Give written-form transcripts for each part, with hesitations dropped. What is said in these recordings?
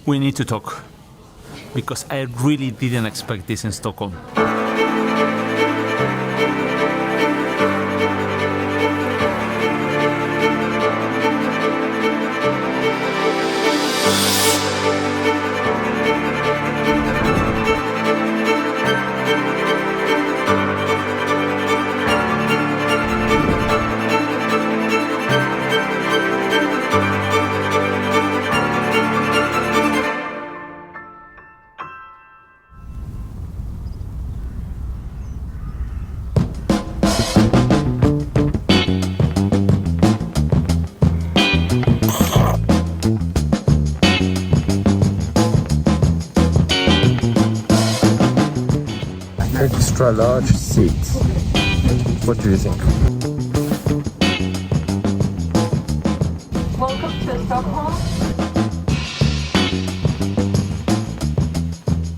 We need to talk, because I really didn't expect this in Stockholm. Extra large seats. What do you think? Welcome to Stockholm.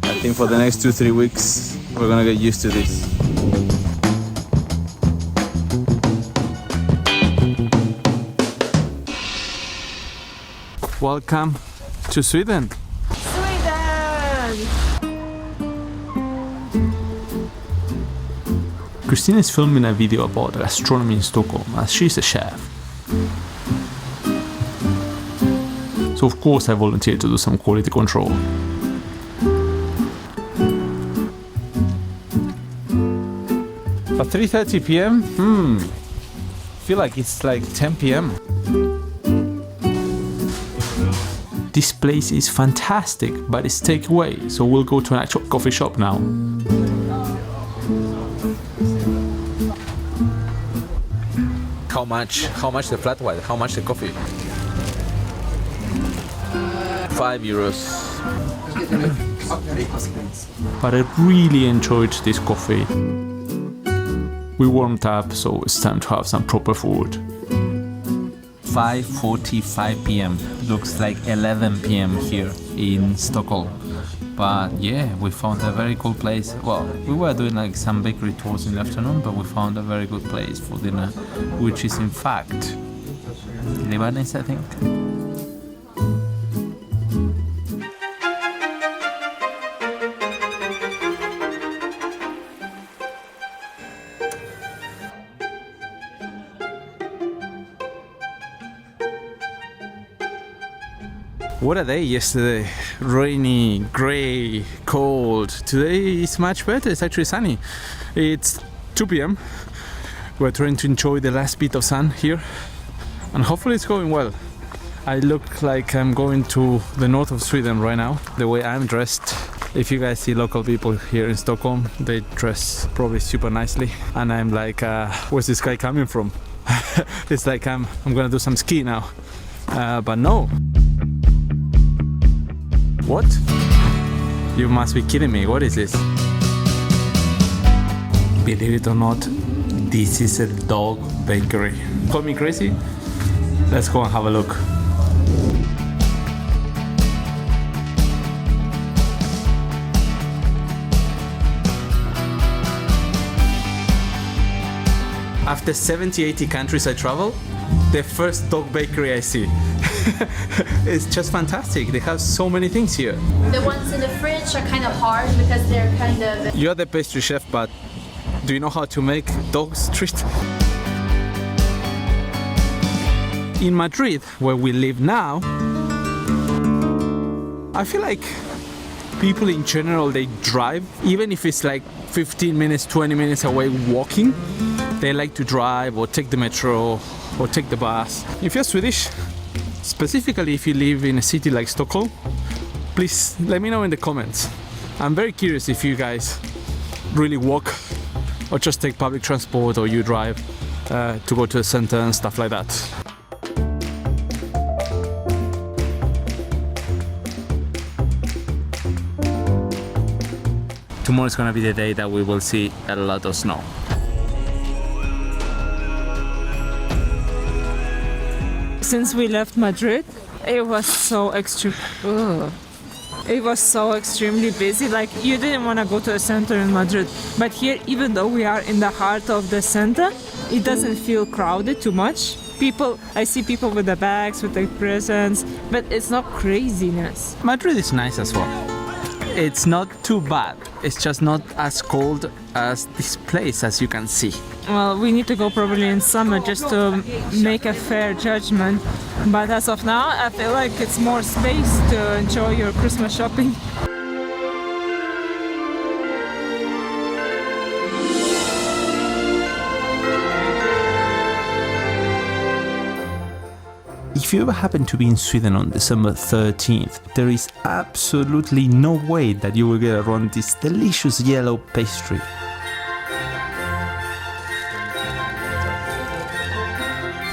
I think for the next 2-3 weeks, we're gonna get used to this. Welcome to Sweden. Sweden! Christina is filming a video about gastronomy in Stockholm as she's a chef. So of course I volunteered to do some quality control. At 3:30 p.m? Feel like it's like 10 p.m. This place is fantastic, but it's takeaway, so we'll go to an actual coffee shop now. How much the flat white? How much the coffee? €5. But I really enjoyed this coffee. We warmed up, so it's time to have some proper food. 5:45 p.m. Looks like 11 p.m. here in Stockholm. But yeah, we found a very cool place. Well, we were doing like some bakery tours in the afternoon, but we found a very good place for dinner, which is in fact Lebanese, I think. What a day yesterday. Rainy, grey, cold. Today is much better. It's actually sunny. It's 2 p.m. We're trying to enjoy the last bit of sun here, and hopefully it's going well. I look like I'm going to the north of Sweden right now, the way I'm dressed. If you guys see local people here in Stockholm, they dress probably super nicely, and I'm like, where's this guy coming from? It's like I'm gonna do some ski now, but no. What? You must be kidding me. What is this? Believe it or not, this is a dog bakery. Call me crazy? Let's go and have a look. After 70-80 countries I travel, the first dog bakery I see. It's just fantastic. They have so many things here. The ones in the fridge are kind of hard because they're kind of... You're the pastry chef, but do you know how to make dog's treat? In Madrid, where we live now, I feel like people in general, they drive, even if it's like 15 minutes, 20 minutes away walking. They like to drive or take the metro or take the bus. If you're Swedish, specifically if you live in a city like Stockholm, please let me know in the comments. I'm very curious if you guys really walk or just take public transport, or you drive to go to the center and stuff like that. Tomorrow is gonna be the day that we will see a lot of snow. Since we left Madrid, it was so It was so extremely busy. Like, you didn't want to go to the center in Madrid. But here, even though we are in the heart of the center, it doesn't feel crowded too much. I see people with the bags, with their presents, but it's not craziness. Madrid is nice as well. It's not too bad. It's just not as cold as this place, as you can see. Well, we need to go probably in summer just to make a fair judgment. But as of now, I feel like it's more space to enjoy your Christmas shopping. If you ever happen to be in Sweden on December 13th, there is absolutely no way that you will get around this delicious yellow pastry.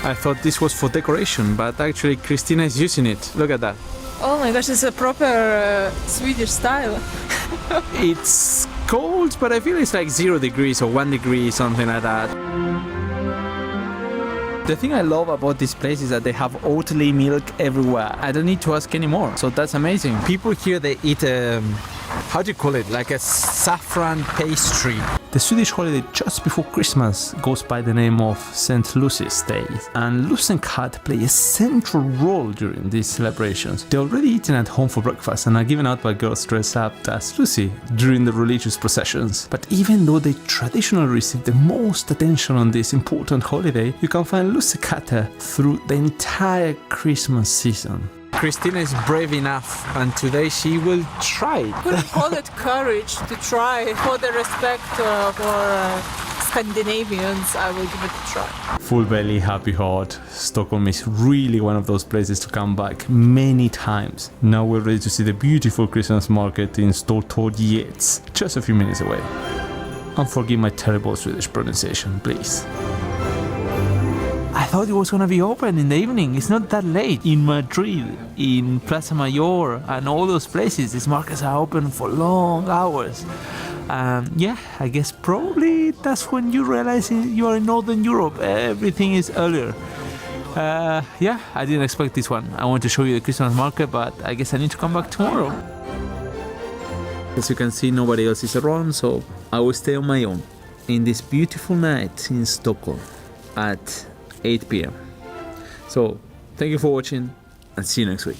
I thought this was for decoration, but actually Christina is using it. Look at that. Oh my gosh, it's a proper Swedish style. It's cold, but I feel it's like 0 degrees or 1 degree, something like that. The thing I love about this place is that they have Oatly milk everywhere. I don't need to ask anymore, so that's amazing. People here, they eat how do you call it? Like a saffron pastry. The Swedish holiday just before Christmas goes by the name of St. Lucy's Day, and Lussekatt play a central role during these celebrations. They're already eaten at home for breakfast and are given out by girls dressed up as Lucy during the religious processions. But even though they traditionally receive the most attention on this important holiday, you can find Lussekatter through the entire Christmas season. Christina is brave enough, and today she will try. Couldn't call it courage to try. For the respect for Scandinavians, I will give it a try. Full belly, happy heart. Stockholm is really one of those places to come back many times. Now we're ready to see the beautiful Christmas market in Stortorget, just a few minutes away. And forgive my terrible Swedish pronunciation, please. I thought it was gonna be open in the evening. It's not that late. In Madrid, in Plaza Mayor, and all those places, these markets are open for long hours. Yeah, I guess probably that's when you realize you are in Northern Europe. Everything is earlier. Yeah, I didn't expect this one. I want to show you the Christmas market, but I guess I need to come back tomorrow. As you can see, nobody else is around, so I will stay on my own in this beautiful night in Stockholm at 8 p.m. So, thank you for watching and see you next week.